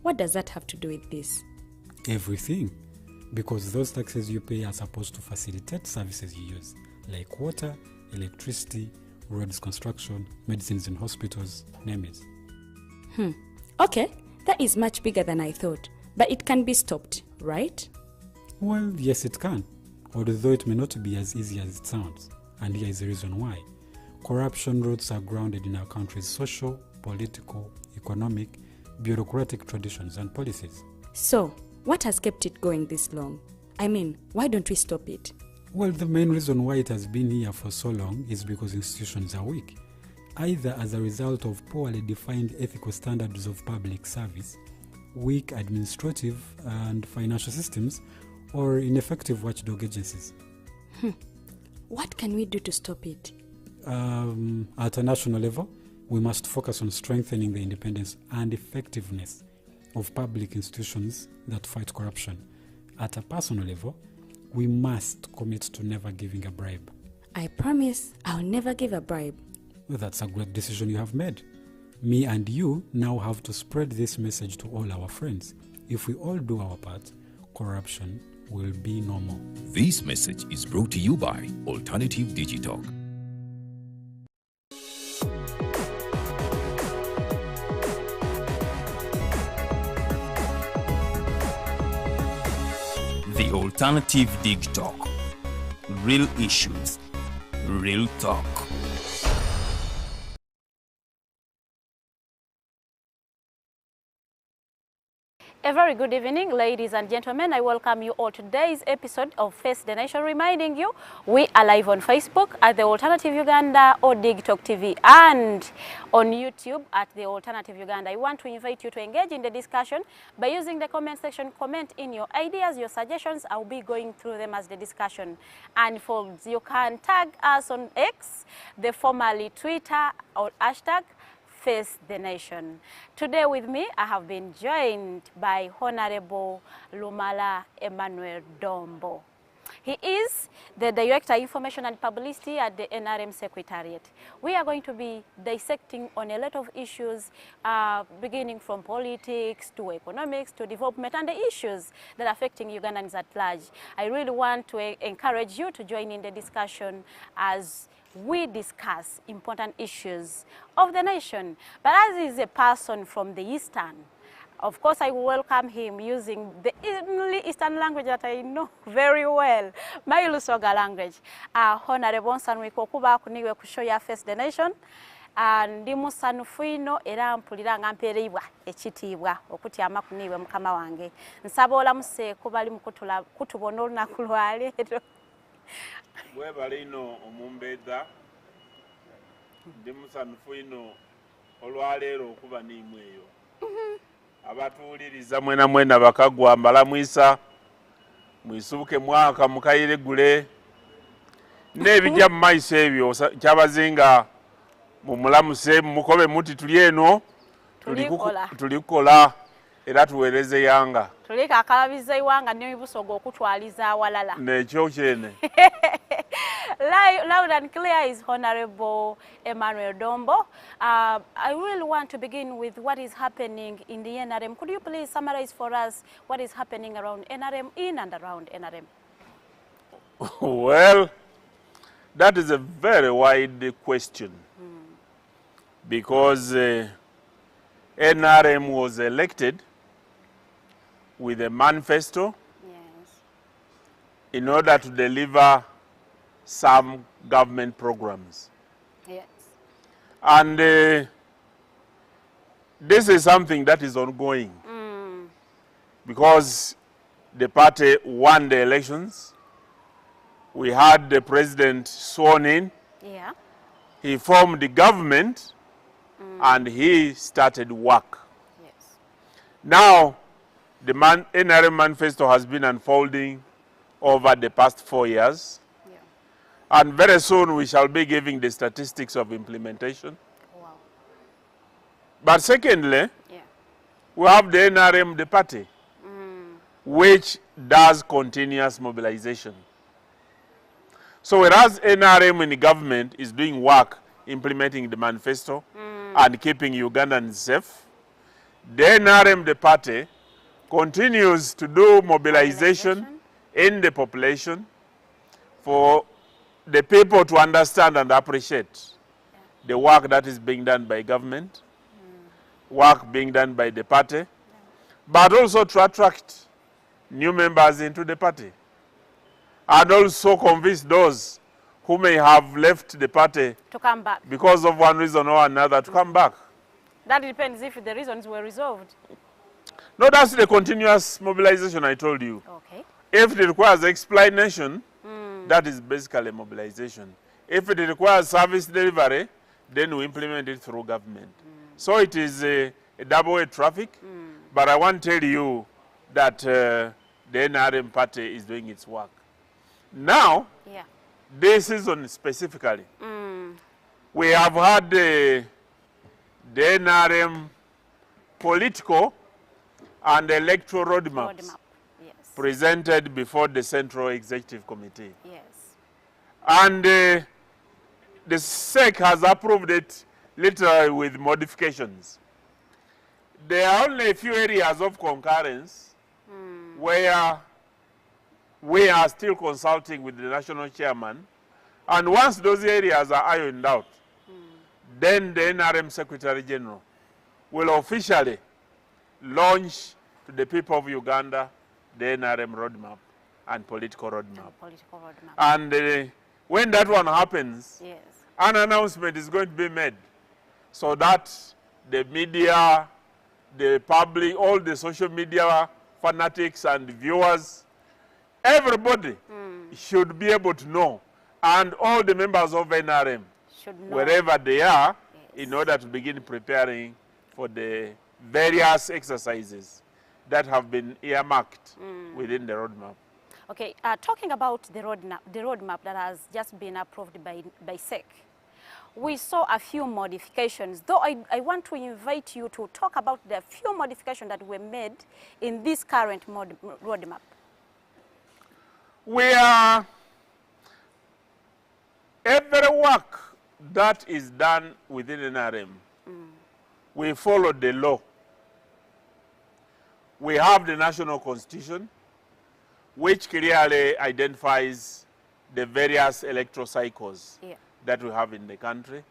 What does that have to do with this? Everything. Because those taxes you pay are supposed to facilitate services you use, like water, electricity, roads construction, medicines in hospitals, name it. Okay, that is much bigger than I thought. But it can be stopped, right? Well, yes it can, although it may not be as easy as it sounds. And here is the reason why. Corruption roots are grounded in our country's social, political, economic, bureaucratic traditions and policies. So, what has kept it going this long? I mean, why don't we stop it? Well, the main reason why it has been here for so long is because institutions are weak, either as a result of poorly defined ethical standards of public service, weak administrative and financial systems, or ineffective watchdog agencies. What can we do to stop it? At a national level, we must focus on strengthening the independence and effectiveness of public institutions that fight corruption. At a personal level, we must commit to never giving a bribe. I promise I'll never give a bribe. Well, that's a great decision you have made. Me and you now have to spread this message to all our friends. If we all do our part, corruption will be no more. This message is brought to you by Alternative Digital. The Alternative Digital. Real issues, real talk. A very good evening, ladies and gentlemen. I welcome you all to today's episode of Face the Nation, reminding you we are live on Facebook at The Alternative Uganda or DigTalk TV and on YouTube at The Alternative Uganda. I want to invite you to engage in the discussion by using the comment section. Comment in your ideas, your suggestions. I'll be going through them as the discussion. And folks, you can tag us on X, the formerly Twitter, or hashtag Face the Nation. Today with me, I have been joined by Honorable Lumala Emmanuel Dombo. He is the Director of Information and Publicity at the NRM Secretariat. We are going to be dissecting on a lot of issues, beginning from politics to economics to development and the issues that are affecting Ugandans at large. I really want to encourage you to join in the discussion as we discuss important issues of the nation. But as he's a person from the Eastern, of course I welcome him using the only Eastern language that I know very well, my Lusoga language. Honorable Nsanwiko kuba kuniwe kushoya Face the Nation. Ndi musanufu ino era mpulira nga mpereibwa ekitiibwa okuti amakuniwe mukama wange. Nsaba olamuse kubali mukutula kutubona olunaku lwaleero. Webale ino omumbeda ndi musanufu ino olwaleero okuba n'imweyo abatuuliriza mwena bakagwa mbalamwisa mwisubuke mwaka mukayiregule n'ebijja mu maiso ebyo kyabazinga mumulamuse mukobe muti tuli eno tulikola era tuweereze yanga tulika akalabiza iwanga n'ebibusoga okutwaliza awalala nekyo kyene. Loud and clear is Honorable Emmanuel Dombo. I really want to begin with what is happening in the NRM. Could you please summarize for us what is happening around NRM, in and around NRM? Well, that is a very wide question because NRM was elected with a manifesto in order to deliver some government programs. Yes. And this is something that is ongoing because the party won the elections. We had the president sworn in. Yeah. He formed the government and he started work. Yes. Now, the NRM manifesto has been unfolding over the past 4 years. And very soon we shall be giving the statistics of implementation. Wow. But secondly, we have the NRM, the party, which does continuous mobilization. So whereas NRM in the government is doing work implementing the manifesto and keeping Ugandans safe, the NRM, the party, continues to do mobilization in the population for the people to understand and appreciate the work that is being done by government, work being done by the party, but also to attract new members into the party, and also convince those who may have left the party to come back because of one reason or another to come back. That depends if the reasons were resolved. No, that's the continuous mobilization I told you. Okay. If it requires explanation, that is basically mobilization. If it requires service delivery, then we implement it through government. So it is a double-way traffic, but I want to tell you that the NRM party is doing its work. Now, this season specifically, we have had the NRM political and electoral roadmaps presented before the Central Executive Committee. Yes. And the SEC has approved it literally with modifications. There are only a few areas of concurrence where we are still consulting with the national chairman. And once those areas are ironed out, then the NRM Secretary General will officially launch to the people of Uganda the NRM roadmap and political roadmap. And when that one happens, an announcement is going to be made so that the media, the public, all the social media fanatics and viewers, everybody should be able to know, and all the members of NRM, wherever they are, in order to begin preparing for the various exercises that have been earmarked within the roadmap. Okay, talking about the roadmap that has just been approved by SEC, we saw a few modifications, though I want to invite you to talk about the few modifications that were made in this current roadmap. Every work that is done within NRM, we follow the law. We have the national constitution, which clearly identifies the various electoral cycles that we have in the country.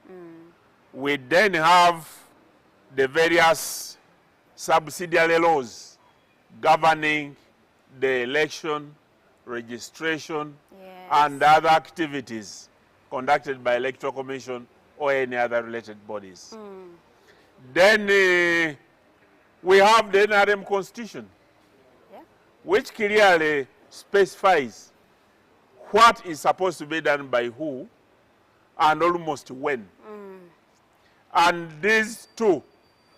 We then have the various subsidiary laws governing the election, registration, and other activities conducted by Electoral Commission or any other related bodies. Then we have the NRM Constitution, which clearly specifies what is supposed to be done by who and almost when. And these two,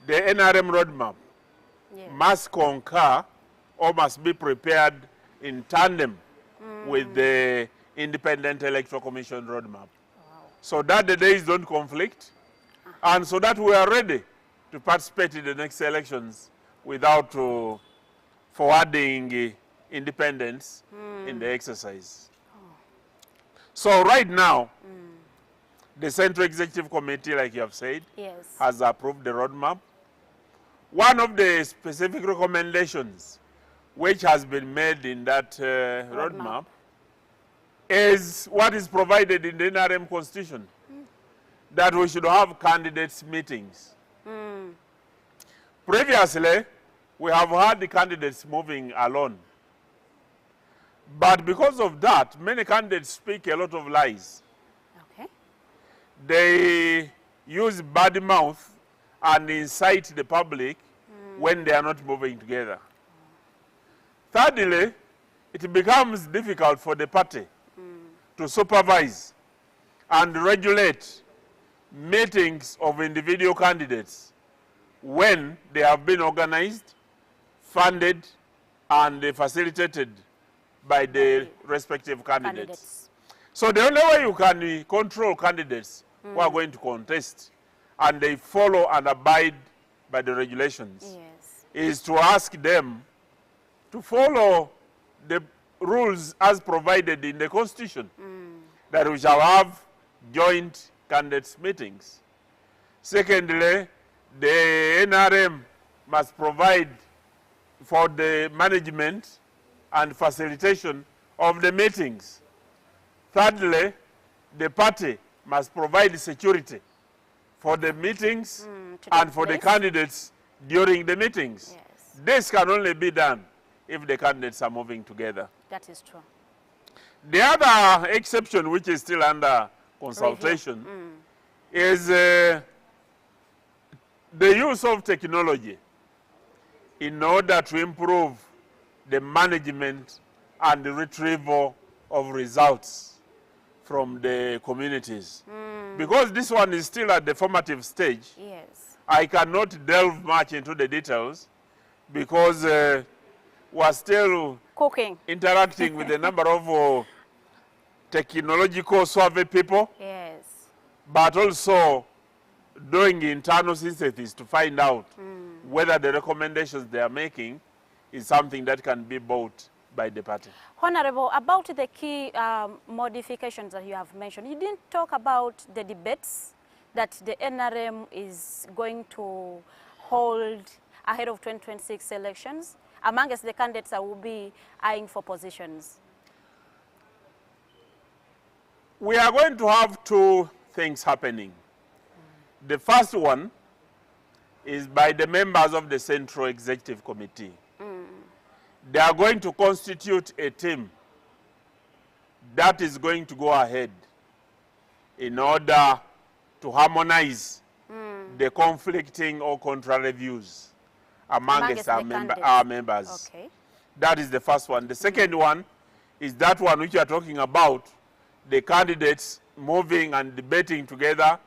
the NRM roadmap, must concur or must be prepared in tandem with the Independent Electoral Commission roadmap. So that the days don't conflict, and so that we are ready to participate in the next elections without forwarding independence in the exercise. So right now, the Central Executive Committee, like you have said, has approved the roadmap. One of the specific recommendations which has been made in that roadmap is what is provided in the NRM Constitution, that we should have candidates meetings. Previously, we have had the candidates moving alone. But because of that, many candidates speak a lot of lies. They use bad mouth and incite the public when they are not moving together. Thirdly, it becomes difficult for the party to supervise and regulate meetings of individual candidates when they have been organized, funded, and facilitated by the respective candidates. So the only way you can control candidates who are going to contest and they follow and abide by the regulations is to ask them to follow the rules as provided in the Constitution, that we shall have joint candidates meetings. Secondly, the NRM must provide for the management and facilitation of the meetings. Thirdly, the party must provide security for the meetings and for the candidates during the meetings. Yes. This can only be done if the candidates are moving together. That is true. The other exception, which is still under consultation, is the use of technology in order to improve the management and the retrieval of results from the communities. Because this one is still at the formative stage, Yes. I cannot delve much into the details because we're still Cooking. interacting with a number of technological survey people, Yes. but also doing internal synthesis to find out whether the recommendations they are making is something that can be bought by the party. Honorable, about the key modifications that you have mentioned, you didn't talk about the debates that the NRM is going to hold ahead of 2026 elections amongst the candidates that will be eyeing for positions. We are going to have two things happening. The first one is by the members of the Central Executive Committee. They are going to constitute a team that is going to go ahead in order to harmonize the conflicting or contrary views amongst our members. Okay. That is the first one. The second one is that one which you are talking about, the candidates moving and debating together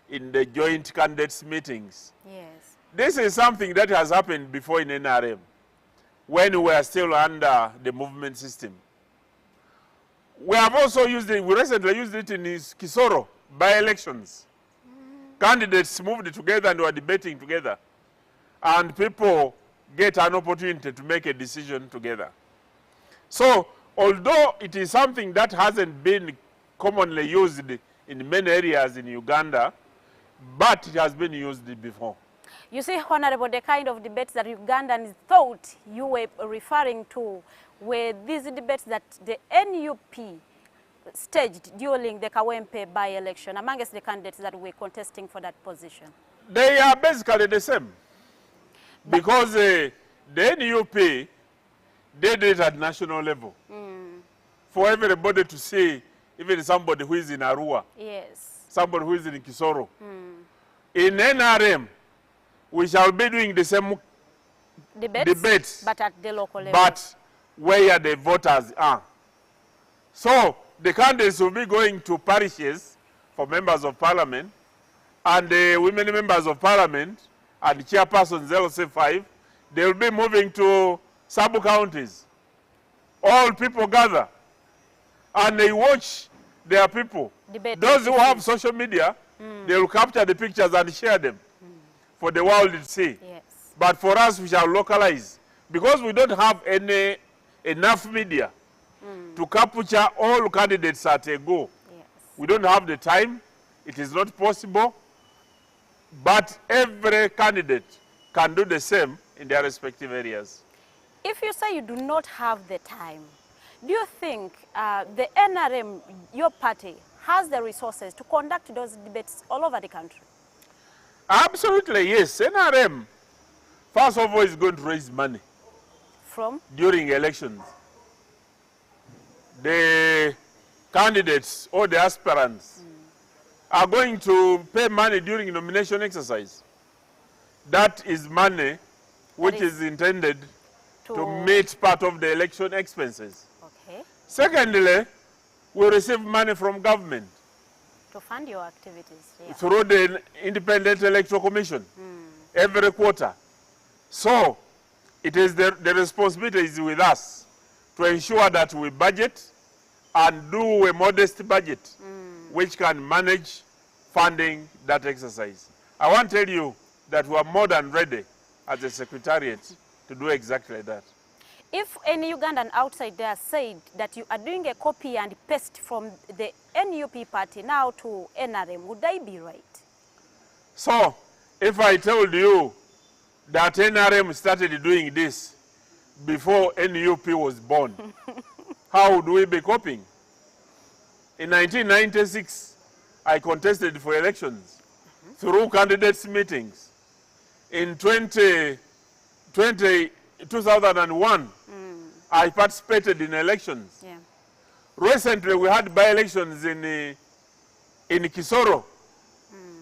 in the joint candidates meetings. Yes. This is something that has happened before in NRM when we were still under the movement system. We have also used it, we recently used it in Kisoro by-elections. Candidates moved together and were debating together. And people get an opportunity to make a decision together. So, although it is something that hasn't been commonly used in many areas in Uganda, but it has been used before. You see, Honorable, the kind of debates that Ugandans thought you were referring to were these debates that the NUP staged during the Kawempe by-election amongst the candidates that were contesting for that position. They are basically the same. Because the NUP did it at national level. For everybody to see, even somebody who is in Arua, Yes. somebody who is in Kisoro. In NRM, we shall be doing the same debates, but at the local level. but where the voters are. So the candidates will be going to parishes for members of parliament, and the women members of parliament and chairpersons LC5, they will be moving to sub-counties. All people gather and they watch their people. Debate. Those who have social media, they will capture the pictures and share them for the world to see. Yes. But for us, we shall localize. Because we don't have enough media to capture all candidates at a go. Yes. We don't have the time. It is not possible. But every candidate can do the same in their respective areas. If you say you do not have the time, do you think the NRM, your party, has the resources to conduct those debates all over the country? Absolutely, yes. NRM, first of all, is going to raise money From? during elections. The candidates or the aspirants are going to pay money during nomination exercise. That is money which is intended to meet part of the election expenses. Okay. Secondly, we receive money from government To fund your activities. Yeah. through the Independent Electoral Commission every quarter. So it is the responsibility is with us to ensure that we budget and do a modest budget which can manage funding that exercise. I want to tell you that we are more than ready as a secretariat to do exactly that. If any Ugandan outside there said that you are doing a copy and paste from the NUP party now to NRM, would I be right? So if I told you that NRM started doing this before NUP was born, how would we be coping? In 1996, I contested for elections through candidates' meetings. In 2001, I participated in elections. Yeah. Recently, we had by-elections in Kisoro.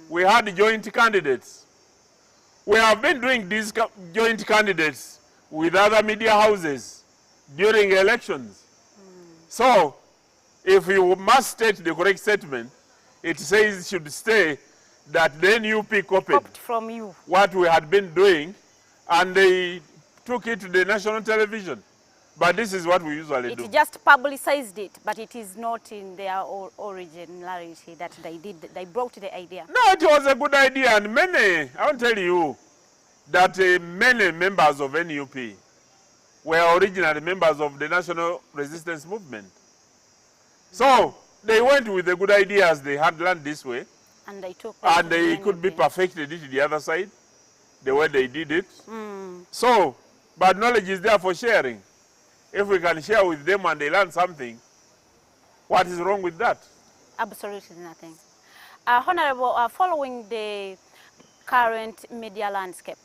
We had joint candidates. We have been doing these joint candidates with other media houses during elections. So, if you must state the correct statement, it says it should stay that the NUP copied from you what we had been doing, and they took it to the national television. But this is what we usually do. It just publicized it, but it is not in their originality that they brought the idea. No, it was a good idea, and many, I want to tell you that many members of NUP were originally members of the National Resistance Movement. So they went with the good ideas they had learned this way, and they took and they could be perfected it the other side, the way they did it. So, but knowledge is there for sharing. If we can share with them and they learn something, what is wrong with that? Absolutely nothing. Honorable, following the current media landscape,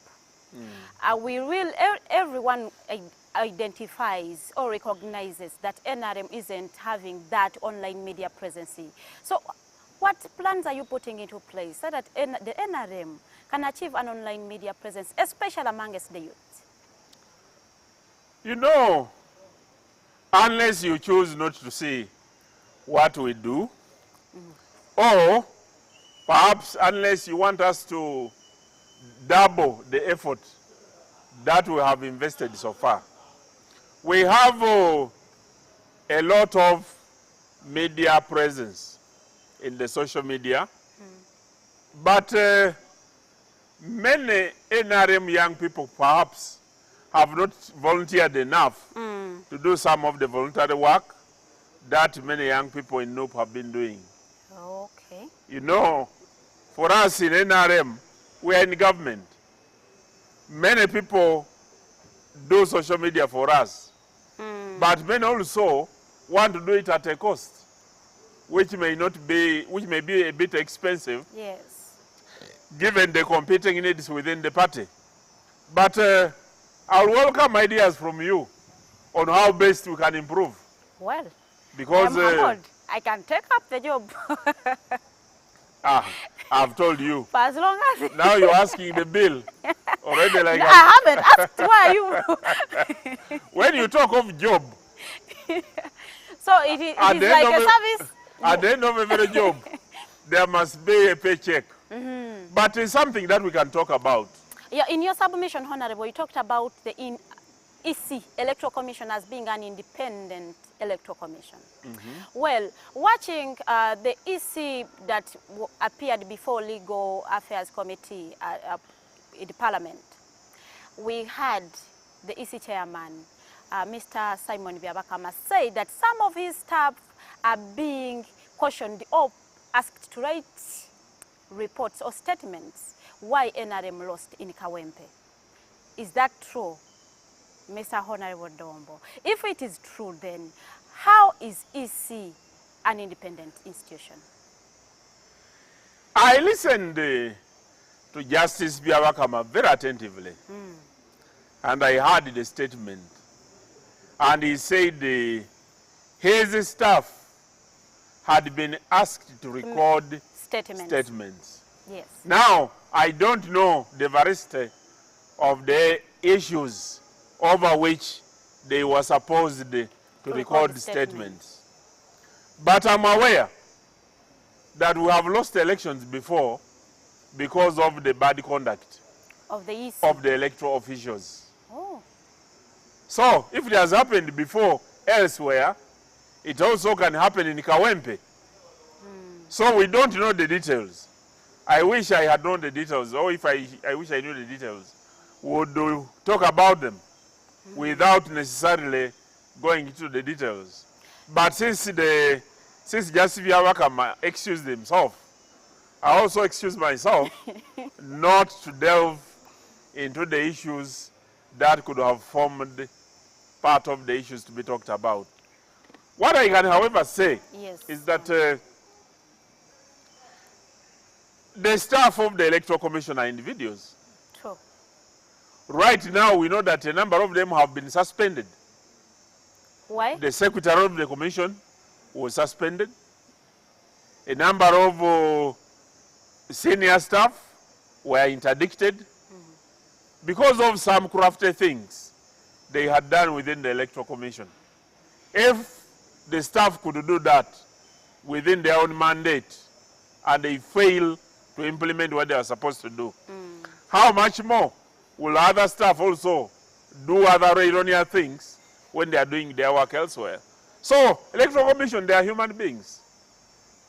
everyone identifies or recognizes that NRM isn't having that online media presence. So what plans are you putting into place so that the NRM can achieve an online media presence, especially amongst the youth? You know, unless you choose not to see what we do, or perhaps unless you want us to double the effort that we have invested so far. We have a lot of media presence in the social media, but many NRM young people perhaps have not volunteered enough to do some of the voluntary work that many young people in NUP have been doing. Okay. You know, for us in NRM, we are in government. Many people do social media for us, but many also want to do it at a cost, which may be a bit expensive. Yes. Given the competing needs within the party. But I'll welcome ideas from you on how best we can improve. Well, because I can take up the job. I've told you. For as long as now you're asking the bill already. Like no, I haven't asked. Why are you? When you talk of job, so it is like a service. At the end of every job, there must be a paycheck. But it's something that we can talk about. Yeah, in your submission, Honorable, you talked about the EC, Electoral Commission, as being an independent electoral commission. Well, watching the EC that appeared before Legal Affairs Committee in the Parliament, we had the EC chairman, Mr. Simon Byabakama, say that some of his staff are being cautioned or asked to write reports or statements why NRM lost in Kawempe. Is that true, Mr. Honorable Dombo? If it is true, then how is EC an independent institution? I listened to Justice Byabakama very attentively, and I heard the statement. And he said his staff had been asked to record statements. Yes. Now, I don't know the veracity of the issues over which they were supposed to record statements. But I'm aware that we have lost elections before because of the bad conduct of the EC. Of the electoral officials. Oh. So, if it has happened before elsewhere, it also can happen in Kawempe. So we don't know the details. I wish I had known the details, or if I wish I knew the details, we would talk about them without necessarily going into the details. But since Justice Byabakama excused himself, I also excuse myself not to delve into the issues that could have formed part of the issues to be talked about. What I can, however, say is that the staff of the Electoral Commission are individuals. True. Right now, we know that a number of them have been suspended. Why? The secretary of the commission was suspended. A number of senior staff were interdicted because of some crafty things they had done within the Electoral Commission. If the staff could do that within their own mandate and they fail to implement what they are supposed to do, how much more will other staff also do other erroneous things when they are doing their work elsewhere? So, Electoral Commission, they are human beings.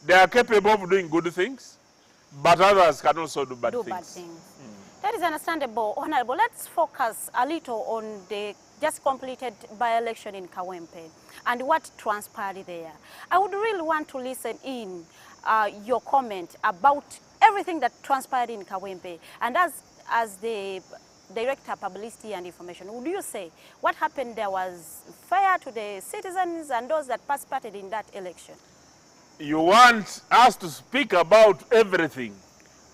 They are capable of doing good things, but others can also do bad things. That is understandable. Honorable, let's focus a little on the just completed by-election in Kawempe and what transpired there. I would really want to listen in your comment about everything that transpired in Kawempe. And as the Director of Publicity and Information, would you say what happened there was fair to the citizens and those that participated in that election? You want us to speak about everything?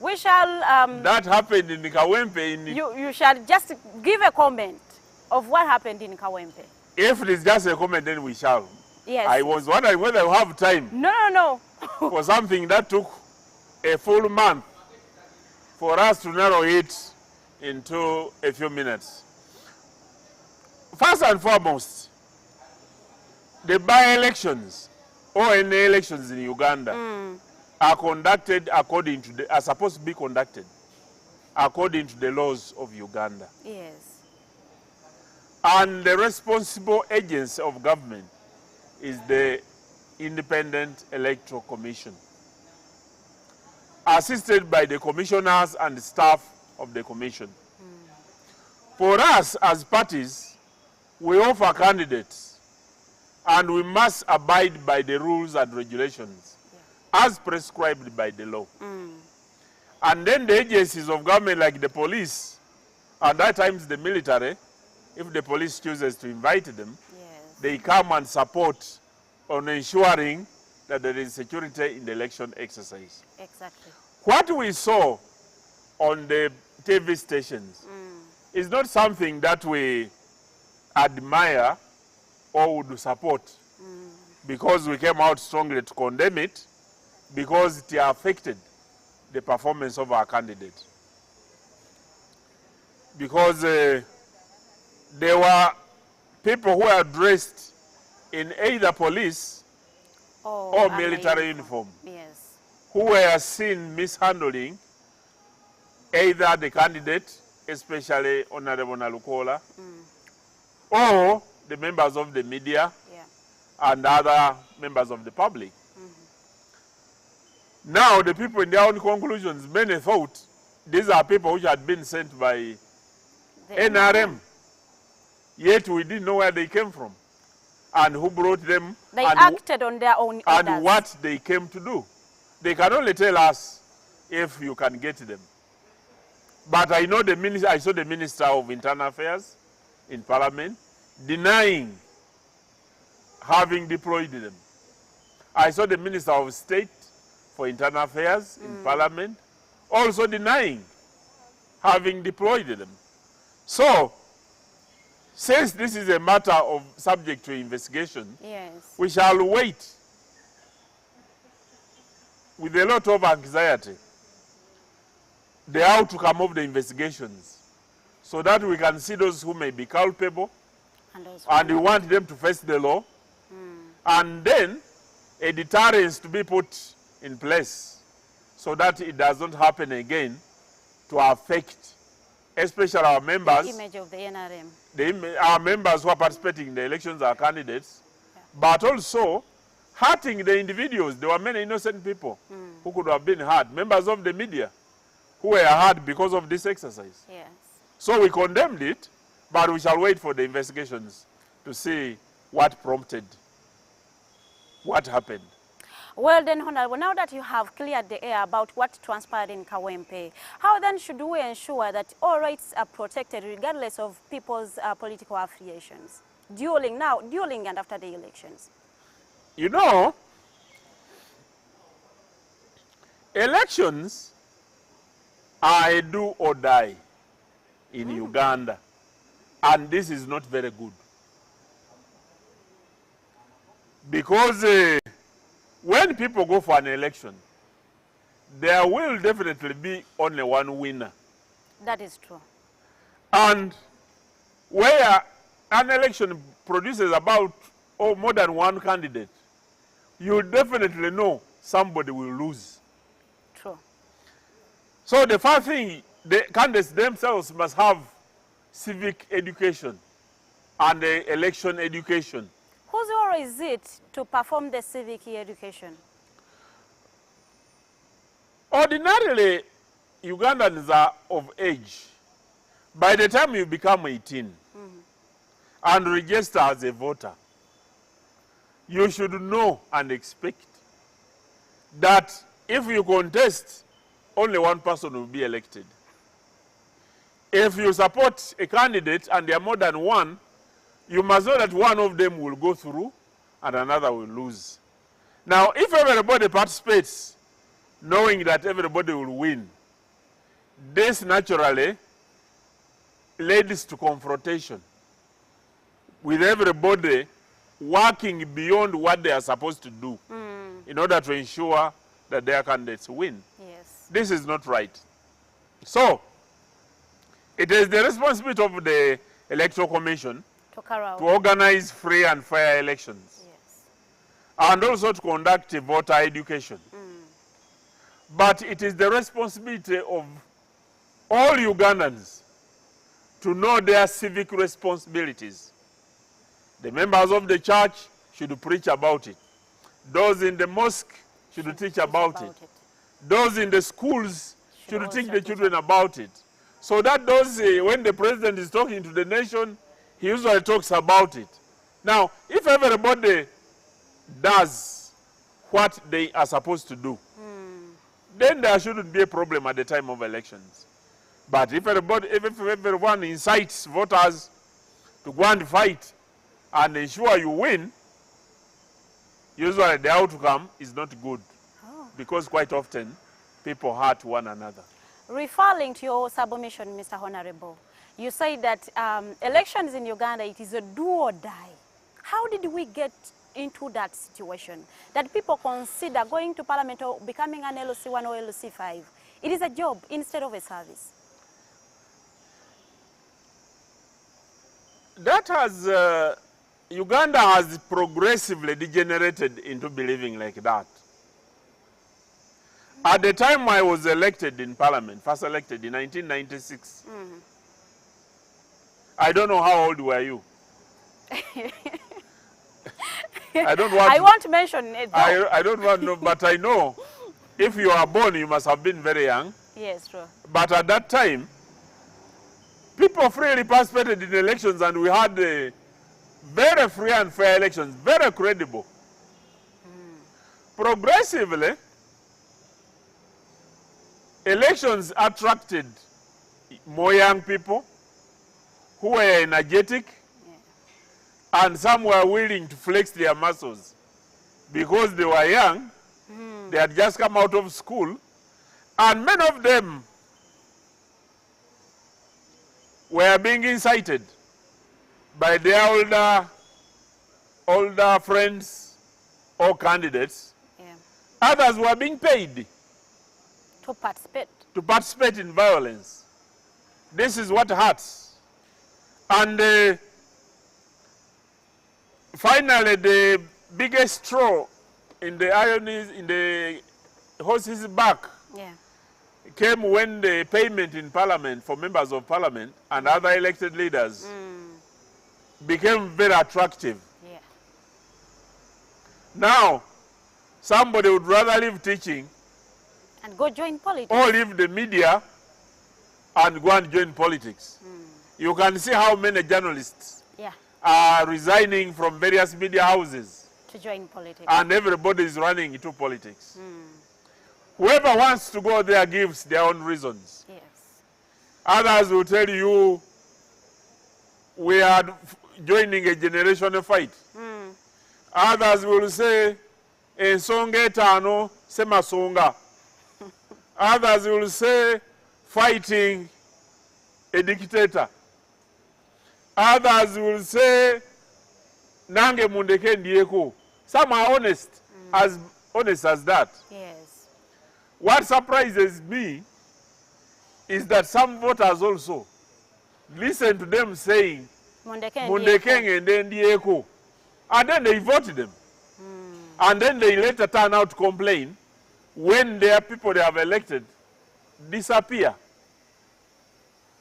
We shall... that happened in Kawempe. You shall just give a comment of what happened in Kawempe. If it is just a comment, then we shall. Yes. I was wondering whether you have time. No. For something that took a full month for us to narrow it into a few minutes. First and foremost, the by-elections or any elections in Uganda are conducted according to are supposed to be conducted according to the laws of Uganda. Yes. And the responsible agency of government is the Independent Electoral Commission, assisted by the commissioners and the staff of the commission. For us as parties, we offer candidates and we must abide by the rules and regulations as prescribed by the law. And then the agencies of government like the police, and at times the military, if the police chooses to invite them, they come and support on ensuring that there is security in the election exercise. Exactly. What we saw on the TV stations is not something that we admire or would support because we came out strongly to condemn it because it affected the performance of our candidate. Because there were people who were dressed in either police or military uniform, who were seen mishandling either the candidate, especially Honorable Nalukola, or the members of the media and other members of the public. Now, the people in their own conclusions, many thought these are people which had been sent by the NRM. Yet we didn't know where they came from and who brought them. They acted on their own orders. And what they came to do. They can only tell us if you can get them. But I know I saw the Minister of Internal Affairs in Parliament denying having deployed them. I saw the Minister of State for Internal Affairs in Parliament also denying having deployed them. So, since this is a matter of subject to investigation, we shall wait with a lot of anxiety the outcome of the investigations so that we can see those who may be culpable and we want them to face the law and then a deterrence to be put in place so that it does not happen again to affect especially our members, the image of the NRM. Our members who are participating in the elections, our candidates, but also hurting the individuals. There were many innocent people who could have been hurt, members of the media who were hurt because of this exercise. So we condemned it, but we shall wait for the investigations to see what prompted, what happened. Well then, Honorable, now that you have cleared the air about what transpired in Kawempe, how then should we ensure that all rights are protected regardless of people's political affiliations, during and after the elections? You know, elections are a do or die in Uganda, and this is not very good. Because when people go for an election, there will definitely be only one winner. That is true. And where an election produces about more than one candidate, you definitely know somebody will lose. True. So the first thing, the candidates themselves must have civic education and election education. Whose role is it to perform the civic education? Ordinarily, Ugandans are of age. By the time you become 18 and register as a voter, you should know and expect that if you contest, only one person will be elected. If you support a candidate and there are more than one, you must know that one of them will go through and another will lose. Now, if everybody participates, knowing that everybody will win, this naturally leads to confrontation with everybody working beyond what they are supposed to do in order to ensure that their candidates win. Yes. This is not right. So, it is the responsibility of the Electoral Commission to organize free and fair elections. Yes. And also to conduct a voter education. But it is the responsibility of all Ugandans to know their civic responsibilities. The members of the church should preach about it. Those in the mosque should teach about it. Those in the schools should teach the children about it. So that those, when the president is talking to the nation, he usually talks about it. Now, if everybody does what they are supposed to do, then there shouldn't be a problem at the time of elections. But if everyone incites voters to go and fight and ensure you win, usually the outcome is not good. Because quite often, people hurt one another. Referring to your submission, Mr. Honorable, you say that elections in Uganda, it is a do or die. How did we get into that situation? That people consider going to Parliament or becoming an LC1 or LC5. It is a job instead of a service. That has, Uganda has progressively degenerated into believing like that. At the time I was elected in Parliament, first elected in 1996, I don't know how old were you. I won't mention it. I don't want to know, but I know if you are born, you must have been very young. Yes, true. But at that time, people freely participated in elections and we had very free and fair elections, very credible. Progressively, elections attracted more young people who were energetic, and some were willing to flex their muscles because they were young. They had just come out of school, and many of them were being incited by their older friends or candidates. Others were being paid to participate in violence. This is what hurts. And finally, the biggest straw in the iron is in the horse's back came when the payment in Parliament for members of Parliament and other elected leaders became very attractive. Now, somebody would rather leave teaching and go join politics, or leave the media and go and join politics. You can see how many journalists are resigning from various media houses To join politics. And everybody is running into politics. Whoever wants to go there gives their own reasons. Yes. Others will tell you, we are joining a generational fight. Others will say, ensonga etano semasonga. Others will say, fighting a dictator. Others will say, nange mundeke ndieko. Some are honest, as honest as that. Yes. What surprises me is that some voters also listen to them saying, Mundekeng and then Ndieko. And then they voted them. And then they later turn out to complain when their people they have elected disappear.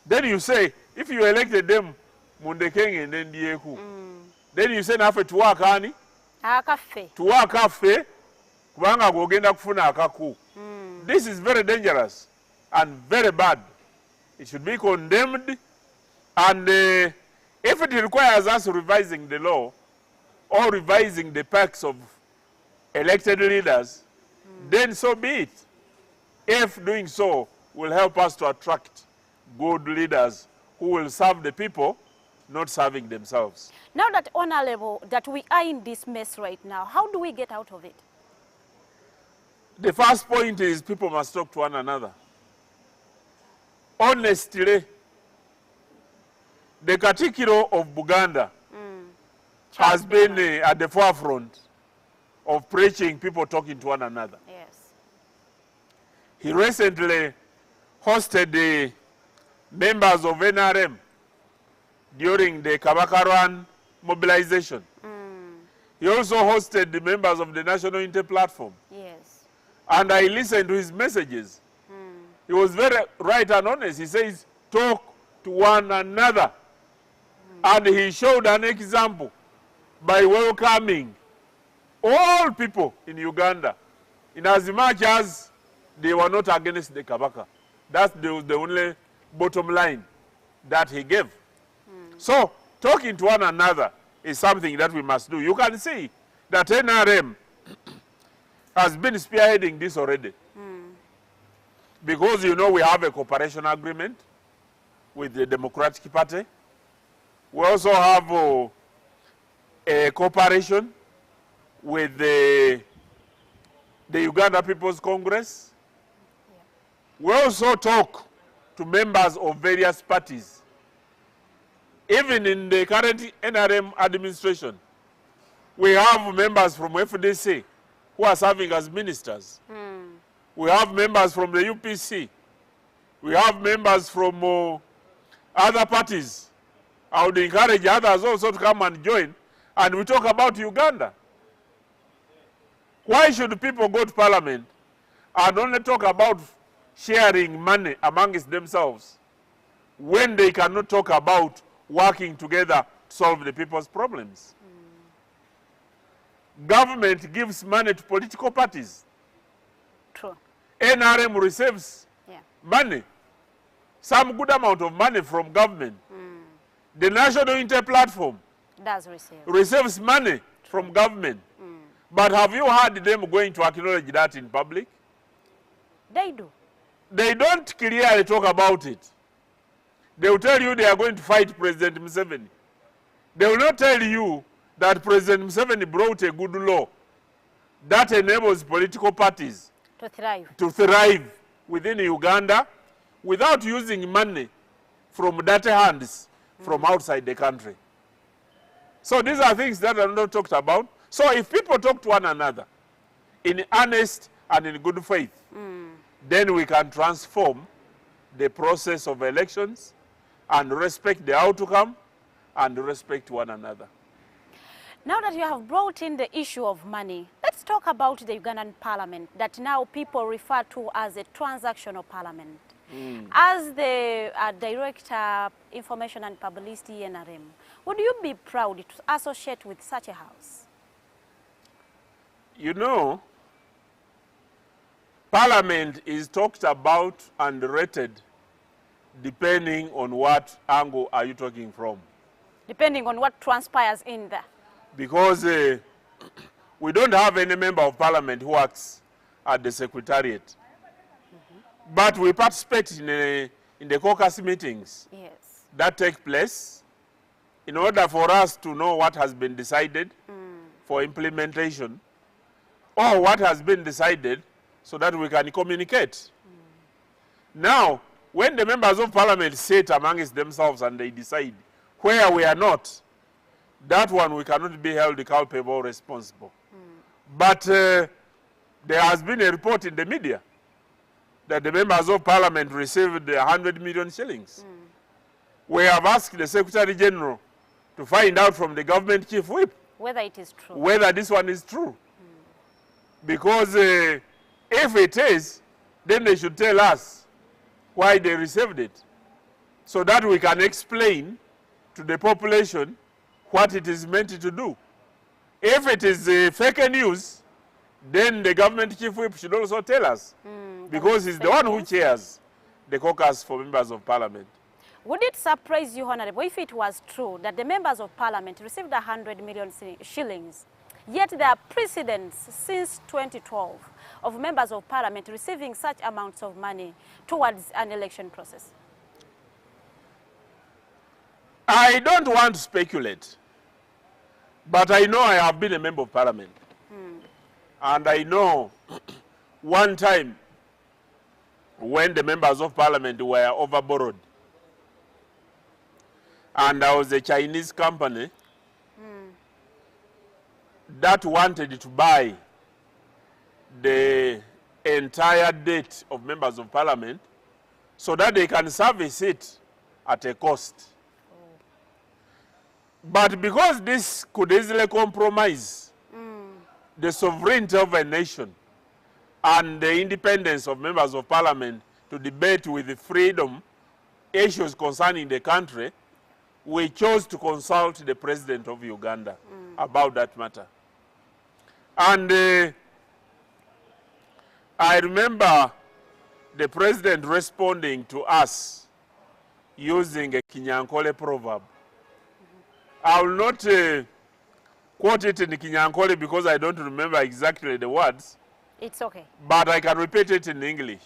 Then you say, if you elected them, Mundekeng and then Ndieko, then you say, nafe tuwa kani? Akafe. Tuwa kafe, kubanga gogenda kufuna akaku. This is very dangerous and very bad. It should be condemned. And if it requires us revising the law or revising the perks of elected leaders, then so be it. If doing so will help us to attract good leaders who will serve the people, not serving themselves. Now that on a level that we are in this mess right now, how do we get out of it? The first point is people must talk to one another. Honestly, the Katikiro of Buganda has been at the forefront of preaching people talking to one another. Yes. He recently hosted the members of NRM during the Kabakaran mobilization. He also hosted the members of the National Inter-Platform. Yes. And I listened to his messages. He was very right and honest. He says, talk to one another. And he showed an example by welcoming all people in Uganda, in as much as they were not against the Kabaka. That's the only bottom line that he gave. So, talking to one another is something that we must do. You can see that NRM has been spearheading this already. Because, you know, we have a cooperation agreement with the Democratic Party. We also have a cooperation with the Uganda People's Congress. We also talk to members of various parties. Even in the current NRM administration, we have members from FDC who are serving as ministers. We have members from the UPC. We have members from other parties. I would encourage others also to come and join, and we talk about Uganda. Why should people go to parliament and only talk about sharing money amongst themselves when they cannot talk about working together to solve the people's problems? Government gives money to political parties. True. NRM receives money, some good amount of money from government. The National Inter-Platform Does receives money from government. But have you heard them going to acknowledge that in public? They do. They don't clearly talk about it. They will tell you they are going to fight President Museveni. They will not tell you that President Museveni brought a good law that enables political parties To thrive. Within Uganda without using money from dirty hands from outside the country. So these are things that are not talked about. So if people talk to one another in earnest and in good faith, then we can transform the process of elections and respect the outcome and respect one another. Now that you have brought in the issue of money, let's talk about the Ugandan parliament that now people refer to as a transactional parliament. As the Director, Information and Publicity, NRM, would you be proud to associate with such a house? You know, Parliament is talked about and rated depending on what angle are you talking from. Depending on what transpires in there. Because we don't have any member of parliament who works at the secretariat. But we participate in the caucus meetings that take place in order for us to know what has been decided for implementation, or what has been decided so that we can communicate. Now, when the members of parliament sit amongst themselves and they decide where we are not, that one we cannot be held culpable or responsible. But there has been a report in the media that the members of parliament received 100 million shillings. We have asked the Secretary General to find out from the government chief whip whether it is true. Whether this one is true. Because if it is, then they should tell us why they received it, so that we can explain to the population what it is meant to do. If it is fake news, then the government chief whip should also tell us, because he's the one who chairs the caucus for members of parliament. Would it surprise you, Honorable, if it was true that the members of parliament received 100 million shillings, yet there are precedents since 2012 of members of parliament receiving such amounts of money towards an election process? I don't want to speculate, but I know I have been a member of parliament. And I know one time when the members of parliament were overborrowed, and there was a Chinese company that wanted to buy the entire debt of members of parliament so that they can service it at a cost. But because this could easily compromise the sovereignty of a nation and the independence of members of parliament to debate with freedom issues concerning the country, we chose to consult the president of Uganda about that matter. And I remember the president responding to us using a Kinyankole proverb. I will not quote it in Kinyankole because I don't remember exactly the words. It's okay. But I can repeat it in English.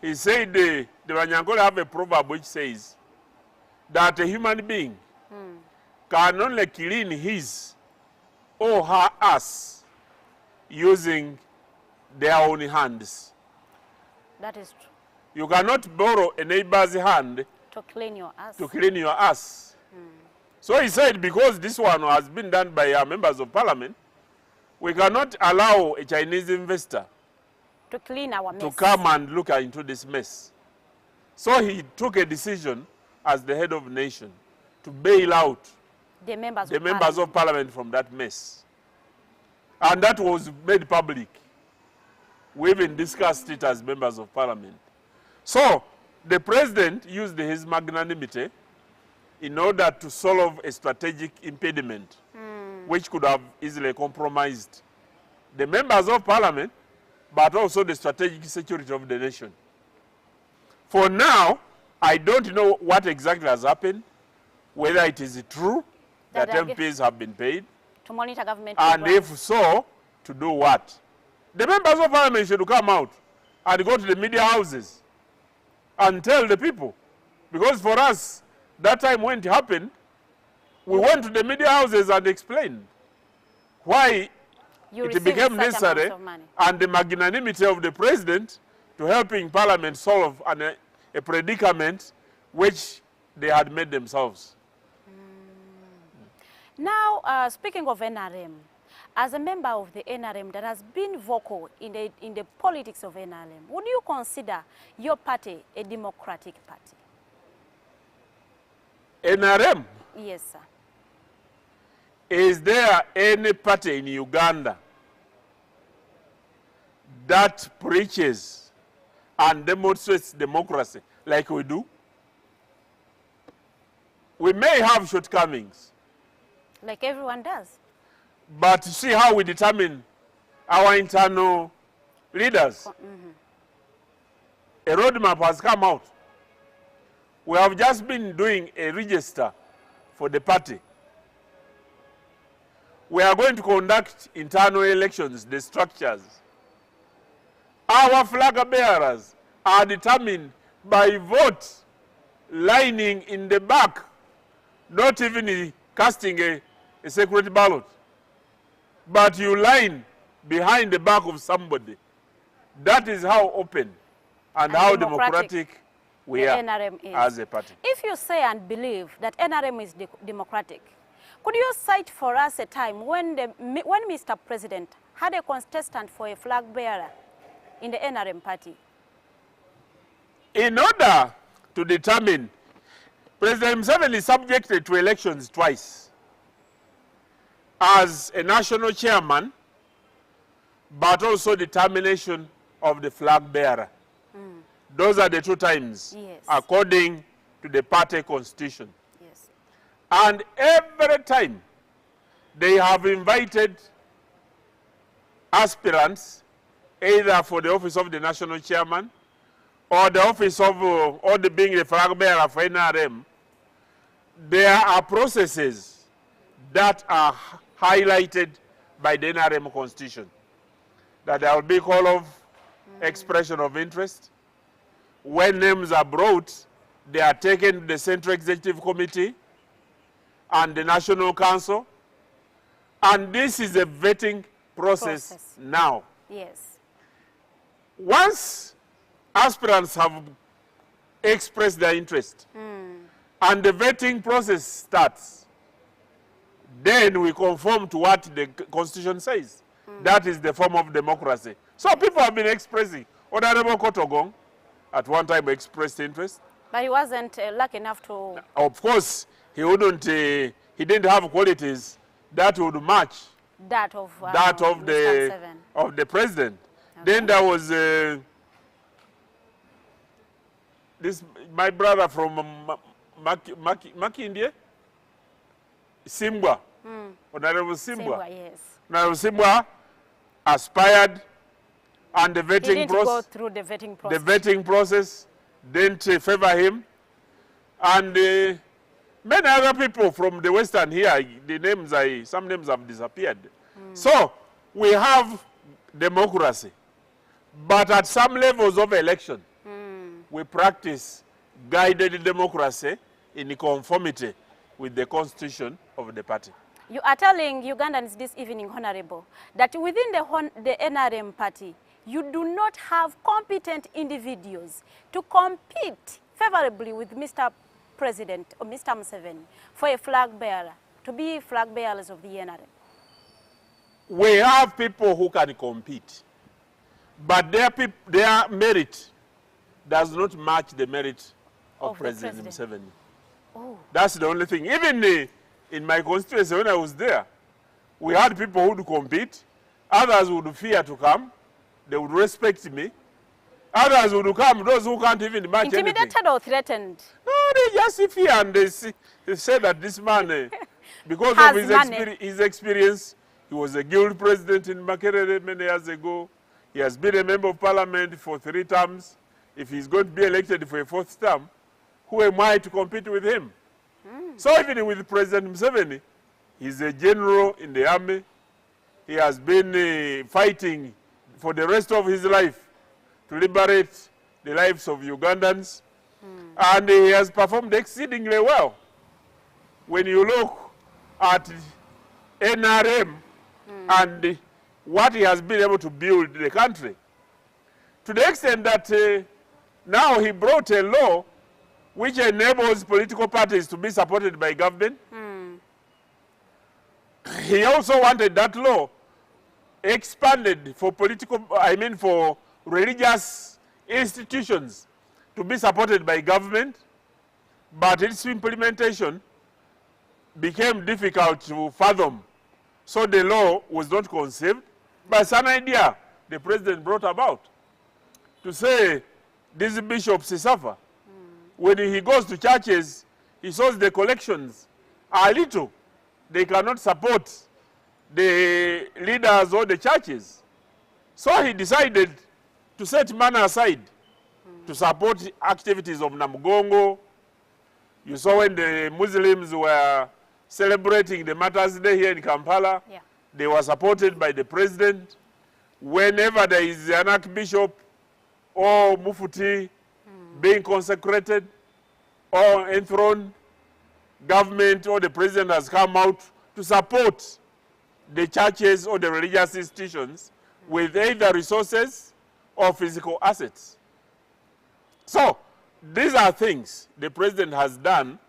He said the Wanyankole have a proverb which says that a human being can only clean his or her ass using their own hands. That is true. You cannot borrow a neighbor's hand to clean your ass. To clean your ass. So he said, because this one has been done by our members of parliament, we cannot allow a Chinese investor to clean our mess, to come and look into this mess. So he took a decision as the head of the nation to bail out the members of parliament from that mess. And that was made public. We even discussed it as members of parliament. So the president used his magnanimity in order to solve a strategic impediment which could have easily compromised the members of parliament, but also the strategic security of the nation. For now, I don't know what exactly has happened, whether it is true that MPs have been paid, to monitor government and programs. if so, to do what? The members of parliament should come out and go to the media houses and tell the people. Because for us, that time when it happened, we went to the media houses and explained why it became necessary, and the magnanimity of the president to helping parliament solve a predicament which they had made themselves. Now, speaking of NRM, as a member of the NRM that has been vocal in the politics of NRM, would you consider your party a democratic party? NRM? Yes, sir. Is there any party in Uganda that preaches and demonstrates democracy like we do? We may have shortcomings. Like everyone does. But see how we determine our internal leaders. A roadmap has come out. We have just been doing a register for the party. we are going to conduct internal elections, the structures. Our flag bearers are determined by vote lining in the back, not even casting a secret ballot, but you line behind the back of somebody. That is how open and how democratic we are NRM is. as a party. If you say and believe that NRM is democratic, could you cite for us a time when Mr. President had a contestant for a flag bearer in the NRM party? In order to determine, President Museveni is subjected to elections twice as a national chairman, but also determination of the flag bearer. Those are the two times, Yes. according to the party constitution. Yes. And every time they have invited aspirants, either for the office of the national chairman or the office of, or the being the flag bearer for NRM, there are processes that are highlighted by the NRM constitution. That there will be call of expression of interest. When names are brought, they are taken to the Central Executive Committee and the National Council. And this is a vetting process now. Yes. Once aspirants have expressed their interest and the vetting process starts, then we conform to what the Constitution says. That is the form of democracy. So people have been expressing. Honorable Kotogong at one time expressed interest. But he wasn't lucky enough to... Of course, he wouldn't, he didn't have qualities that would match that of the president. Okay. Then there was this, my brother from Makindye, Simbwa, Honorable Simbwa. Yes. Honorable Simbwa aspired, and the vetting process. Go through the vetting process. The vetting process didn't favor him, and many other people from the Western here, the names some names have disappeared. So we have democracy, but at some levels of election, we practice guided democracy in conformity with the constitution of the party. You are telling Ugandans this evening, Honorable, that within the NRM party, you do not have competent individuals to compete favorably with Mr. President or Mr. Museveni for a flag bearer, to be flag bearers of the NRM. We have people who can compete, but their merit does not match the merit of President Museveni. Oh. That's the only thing. Even in my constituency, when I was there, we had people who would compete. Others would fear to come. They would respect me. Others would come, those who can't even match anything. Intimidated or threatened? No, they just fear, and they say that this man, because of his experience, he was a guild president in Makerere many years ago. He has been a member of parliament for 3 terms. If he's going to be elected for a 4th term, who am I to compete with him? So even with President Museveni, he's a general in the army. He has been fighting for the rest of his life to liberate the lives of Ugandans. And he has performed exceedingly well. When you look at NRM and what he has been able to build the country, to the extent that now he brought a law which enables political parties to be supported by government. He also wanted that law expanded for for religious institutions to be supported by government, but its implementation became difficult to fathom. So the law was not conceived, but it's an idea the president brought about to say these bishops suffer. When he goes to churches, he saws the collections are little. They cannot support the leaders or the churches. So he decided to set money aside to support activities of Namugongo. You saw when the Muslims were celebrating the Martyrs' Day here in Kampala. Yeah. They were supported by the president. Whenever there is an archbishop or Mufti being consecrated or enthroned, government or the president has come out to support the churches or the religious institutions with either resources or physical assets. So, these are things the president has done,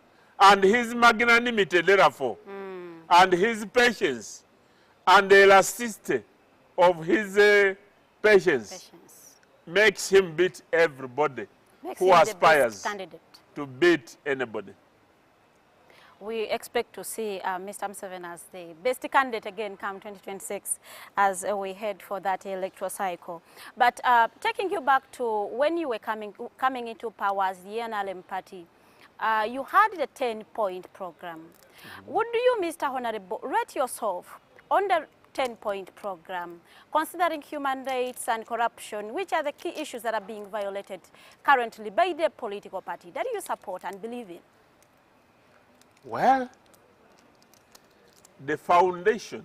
and his magnanimity, therefore, and his patience, and the elasticity of his patience makes him beat everybody who aspires to beat anybody. We expect to see Mr. Museveni as the best candidate again come 2026 as we head for that electoral cycle. But taking you back to when you were coming into power as the NRM party, you had the 10-point program. Would you, Mr. Honorable, rate yourself on the 10-point program, considering human rights and corruption, which are the key issues that are being violated currently by the political party that you support and believe in? Well, the foundation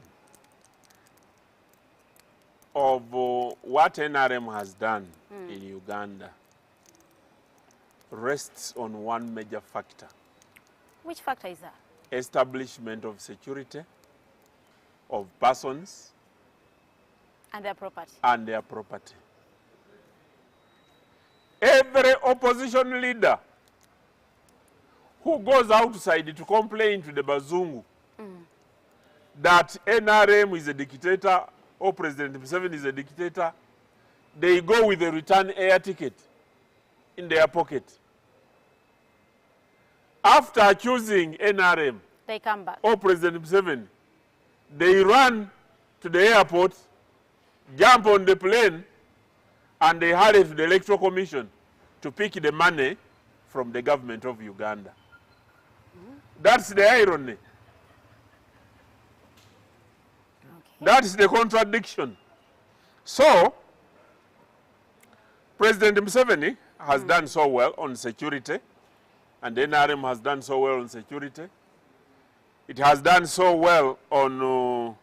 of what NRM has done in Uganda rests on one major factor. Which factor is that? Establishment of security of persons and their property. And their property. Every opposition leader who goes outside to complain to the Bazungu that NRM is a dictator or President Museveni is a dictator, they go with a return air ticket in their pocket. After choosing NRM, they come back. Or President Museveni, they run to the airport, jump on the plane, and they hurry to the Electoral Commission to pick the money from the government of Uganda. That's the irony. Okay. That's the contradiction. So, President Museveni has done so well on security, and the NRM has done so well on security. It has done so well on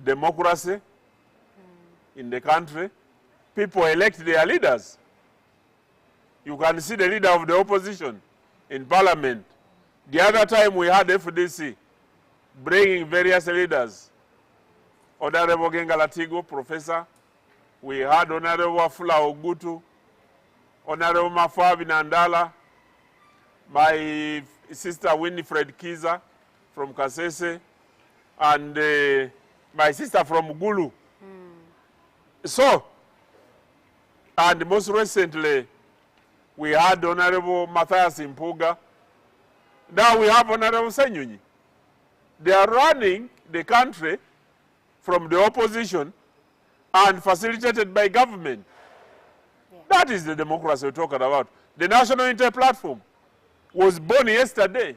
democracy in the country. People elect their leaders. You can see the leader of the opposition in parliament. The other time we had FDC bringing various leaders. Honorable Gengalatigo, Professor. We had Honorable Afula Ogutu, Honorable Mafabi Nandala, my sister Winifred Kiza from Kasese, and my sister from Gulu. So, and most recently, we had Honorable Matthias Impuga. Now we have Honorable Senyunyi. They are running the country from the opposition and facilitated by government. Yeah. That is the democracy we're talking about. The National Unity Platform was born yesterday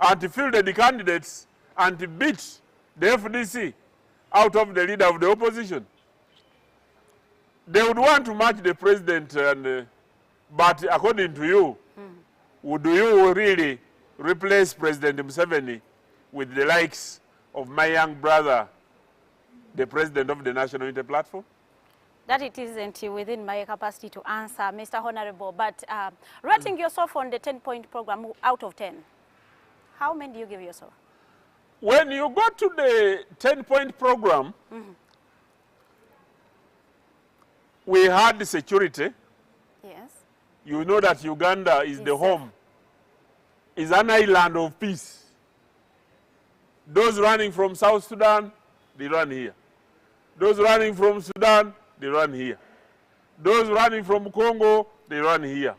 and to fielded the candidates and to beat the FDC out of the leader of the opposition. They would want to match the president, but according to you, would you really replace President Museveni with the likes of my young brother, the president of the National Unity Platform? That it isn't within my capacity to answer, Mr. Honorable, but rating yourself on the 10-point program out of 10, how many do you give yourself? When you go to the 10-point program, we had the security. Yes. You know that Uganda is the home, is an island of peace. Those running from South Sudan, they run here. Those running from Sudan, they run here. Those running from Congo, they run here.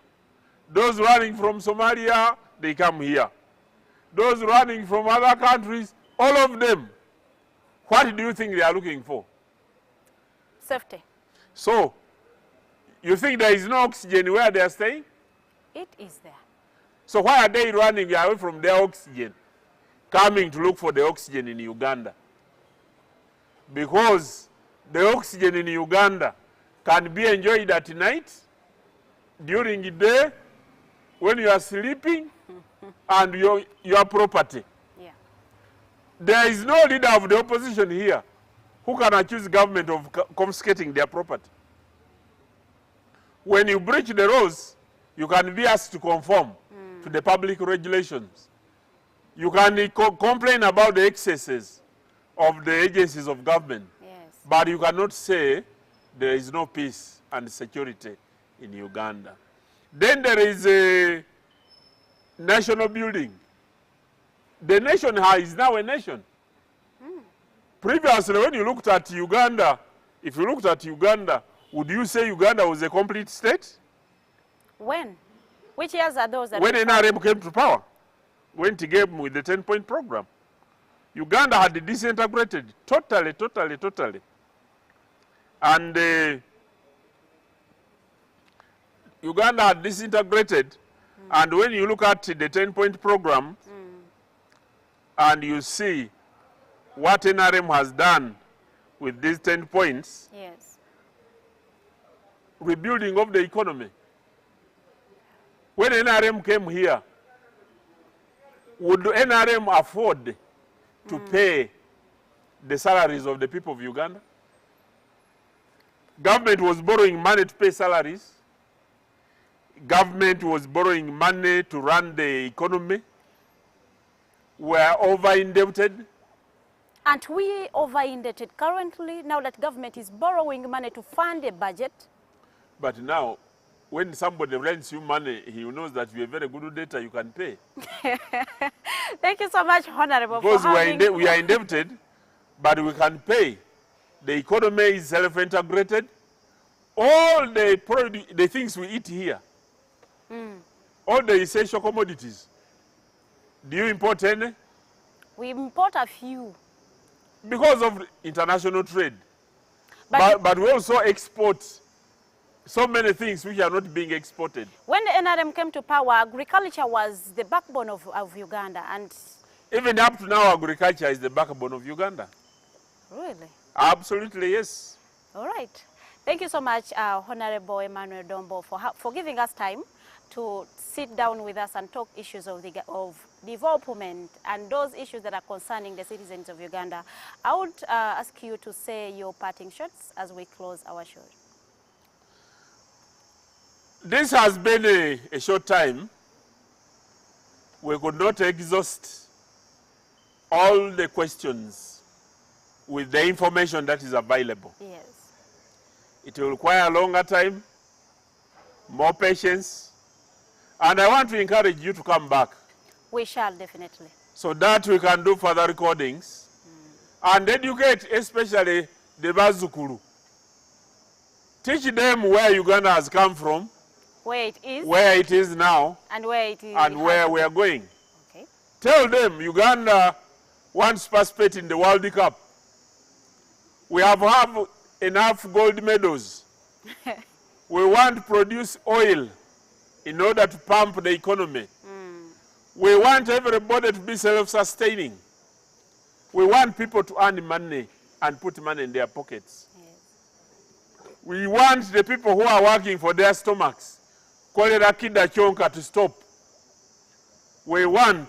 Those running from Somalia, they come here. Those running from other countries, all of them, what do you think they are looking for? Safety. So, you think there is no oxygen where they are staying? It is there. So why are they running away from their oxygen, coming to look for the oxygen in Uganda? Because the oxygen in Uganda can be enjoyed at night, during the day, when you are sleeping, and your property. Yeah. There is no leader of the opposition here who can accuse government of confiscating their property. When you breach the laws, you can be asked to conform to the public regulations. You can complain about the excesses of the agencies of government, but you cannot say there is no peace and security in Uganda. Then there is a national building. The nation is now a nation. Previously, when you looked at Uganda, if you looked at Uganda, would you say Uganda was a complete state? When? Which years are those? When NRM came to power, went to game with the 10-point program. Uganda had disintegrated totally. And Uganda had disintegrated, and when you look at the 10-point program, and you see what NRM has done with these 10 points, rebuilding of the economy. When NRM came here, would NRM afford to pay the salaries of the people of Uganda? Government was borrowing money to pay salaries. Government was borrowing money to run the economy. We are over-indebted. Aren't we over-indebted currently, now that government is borrowing money to fund a budget? But now, when somebody lends you money, he knows that you have very good data you can pay. Thank you so much, Honorable. Because we are indebted, but we can pay. The economy is self-integrated. All the things we eat here, all the essential commodities, do you import any? We import a few. Because of international trade. But we also export so many things which are not being exported. When the NRM came to power, agriculture was the backbone of Uganda. And even up to now, agriculture is the backbone of Uganda. Really? Absolutely, yes. All right. Thank you so much, Honorable Emmanuel Dombo, for giving us time to sit down with us and talk issues of development and those issues that are concerning the citizens of Uganda. I would ask you to say your parting shots as we close our show. This has been a short time. We could not exhaust all the questions with the information that is available. Yes. It will require a longer time, more patience, and I want to encourage you to come back. We shall, definitely. So that we can do further recordings and educate especially the Bazukuru. Teach them where Uganda has come from, where it is now, and where it is, and where we are going. Okay. Tell them Uganda wants to participate in the World Cup. We have enough gold medals. We want to produce oil in order to pump the economy. We want everybody to be self-sustaining. We want people to earn money and put money in their pockets. Yes. We want the people who are working for their stomachs, cholera kida chonka, to stop. We want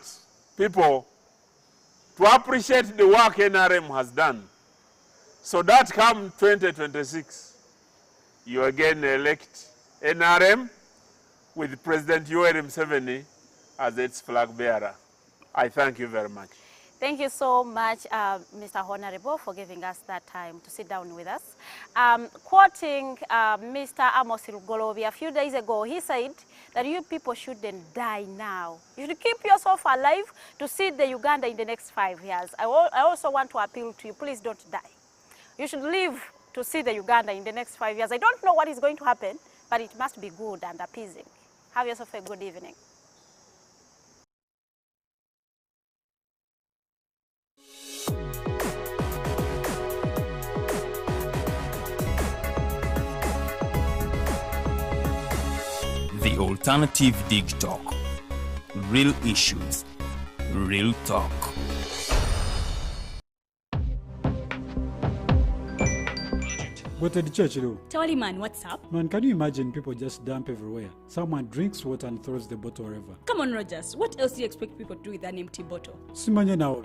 people to appreciate the work NRM has done, so that come 2026, you again elect NRM with President Yoweri Museveni as its flag bearer. I thank you very much. Thank you so much, Mr. Honorable, for giving us that time to sit down with us. Quoting Mr. Amos Lugolobi a few days ago, he said that you people shouldn't die now. You should keep yourself alive to see the Uganda in the next 5 years. I also want to appeal to you, please don't die. You should live to see the Uganda in the next 5 years. I don't know what is going to happen, but it must be good and appeasing. Have yourself a good evening. The Alternative Dig Talk. Real issues, real talk. Go to the church, though. Tawali man, what's up? Man, can you imagine people just dump everywhere? Someone drinks water and throws the bottle wherever. Come on, Rogers. What else do you expect people to do with an empty bottle? Simanye now,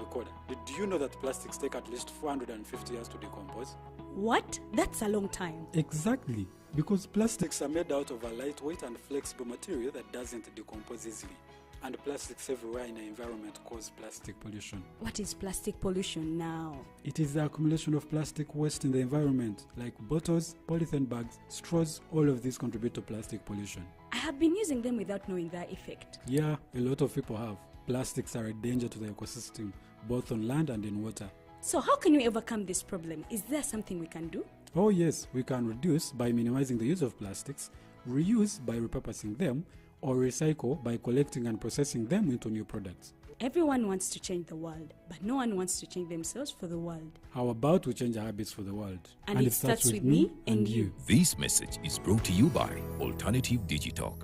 do you know that plastics take at least 450 years to decompose? What? That's a long time. Exactly. Because plastics are made out of a lightweight and flexible material that doesn't decompose easily. And plastics everywhere in the environment cause plastic pollution. What is plastic pollution now? It is the accumulation of plastic waste in the environment, like bottles, polythene bags, straws. All of these contribute to plastic pollution. I have been using them without knowing their effect. Yeah, a lot of people have. Plastics are a danger to the ecosystem, both on land and in water. So how can we overcome this problem? Is there something we can do? Oh yes, we can reduce by minimizing the use of plastics, reuse by repurposing them, or recycle by collecting and processing them into new products. Everyone wants to change the world, but no one wants to change themselves for the world. How about we change our habits for the world? And it starts with me and you. This message is brought to you by Alternative Digitalk.